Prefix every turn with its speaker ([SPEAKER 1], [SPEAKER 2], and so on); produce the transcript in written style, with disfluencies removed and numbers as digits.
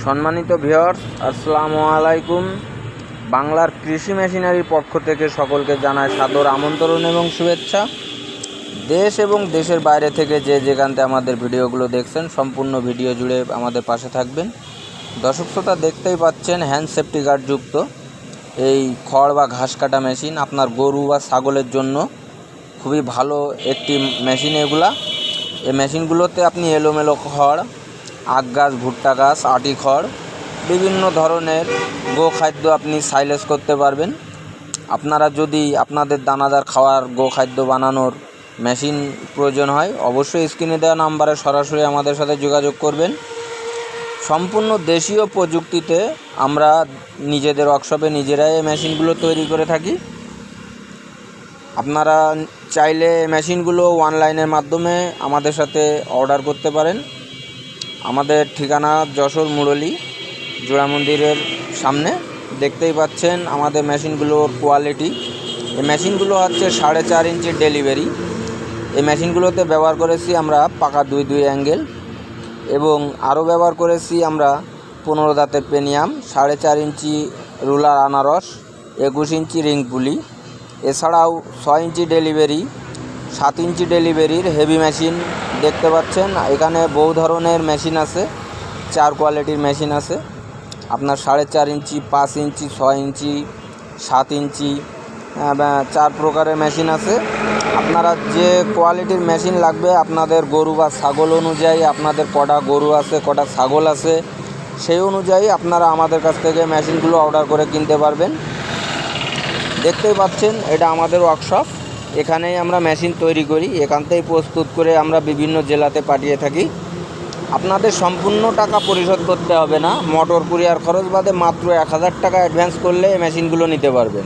[SPEAKER 1] সম্মানিত ভিউয়ার্স, আসসালামু আলাইকুম। বাংলার কৃষি মেশিনারির পক্ষ থেকে সকলকে জানাই সাদর আমন্ত্রণ এবং শুভেচ্ছা। দেশ এবং দেশের বাইরে থেকে যে যেখানতে আমাদের ভিডিওগুলো দেখছেন, সম্পূর্ণ ভিডিও জুড়ে আমাদের পাশে থাকবেন। দর্শক শ্রোতা, দেখতেই পাচ্ছেন হ্যান্ড সেফটি গার্ড যুক্ত এই খড় বা ঘাস কাটা মেশিন আপনার গরু বা ছাগলের জন্য খুবই ভালো একটি মেশিন। এই মেশিনগুলোতে আপনি এলোমেলো খড়, আখ গাছ, ভুট্টা গাছ, আটি খড়, বিভিন্ন ধরনের গোখাদ্য আপনি সাইলেজ করতে পারবেন। আপনারা যদি আপনাদের দানাদার খাওয়ার গোখাদ্য বানানোর মেশিন প্রয়োজন হয়, অবশ্যই স্ক্রিনে দেওয়া নাম্বারে সরাসরি আমাদের সাথে যোগাযোগ করবেন। সম্পূর্ণ দেশীয় প্রযুক্তিতে আমরা নিজেদের ওয়ার্কশপে নিজেরাই এই মেশিনগুলো তৈরি করে থাকি। আপনারা চাইলে মেশিনগুলো অনলাইনের মাধ্যমে আমাদের সাথে অর্ডার করতে পারেন। আমাদের ঠিকানা যশোর মুরলী জোড়া মন্দিরের সামনে। দেখতেই পাচ্ছেন আমাদের মেশিনগুলোর কোয়ালিটি। এই মেশিনগুলো হচ্ছে 4.5 ইঞ্চির ডেলিভারি। এই মেশিনগুলোতে ব্যবহার করেছি আমরা পাকা 2 অ্যাঙ্গেল, এবং আরও ব্যবহার করেছি আমরা 15 দাঁতের পেনিয়াম, 4.5 ইঞ্চি রুলার আনারস, 21 ইঞ্চি রিং পুলি। এছাড়াও 6 ইঞ্চি ডেলিভারি, 7 ইঞ্চি ডেলিভারির হেভি মেশিন দেখতে পাচ্ছেন। এখানে বহু ধরনের মেশিন আছে, 4 কোয়ালিটির মেশিন আছে। আপনার 4.5 ইঞ্চি, 5 ইঞ্চি, 6 ইঞ্চি, 7 ইঞ্চি, 4 প্রকারের মেশিন আছে। আপনারা যে কোয়ালিটির মেশিন লাগবে, আপনাদের গরু বা ছাগল অনুযায়ী, আপনাদের কটা গরু আছে, কটা ছাগল আছে, সেই অনুযায়ী আপনারা আমাদের কাছ থেকে মেশিনগুলো অর্ডার করে কিনতে পারবেন। দেখতেই পাচ্ছেন এটা আমাদের ওয়ার্কশপ। এখানেই আমরা মেশিন তৈরি করি, এখান থেকেই প্রস্তুত করে আমরা বিভিন্ন জেলাতে পাঠিয়ে থাকি। আপনাদের সম্পূর্ণ টাকা পরিশোধ করতে হবে না, মোটর কুরিয়ার খরচ বাদে মাত্র 1000 টাকা অ্যাডভান্স করলে মেশিনগুলো নিতে পারবেন।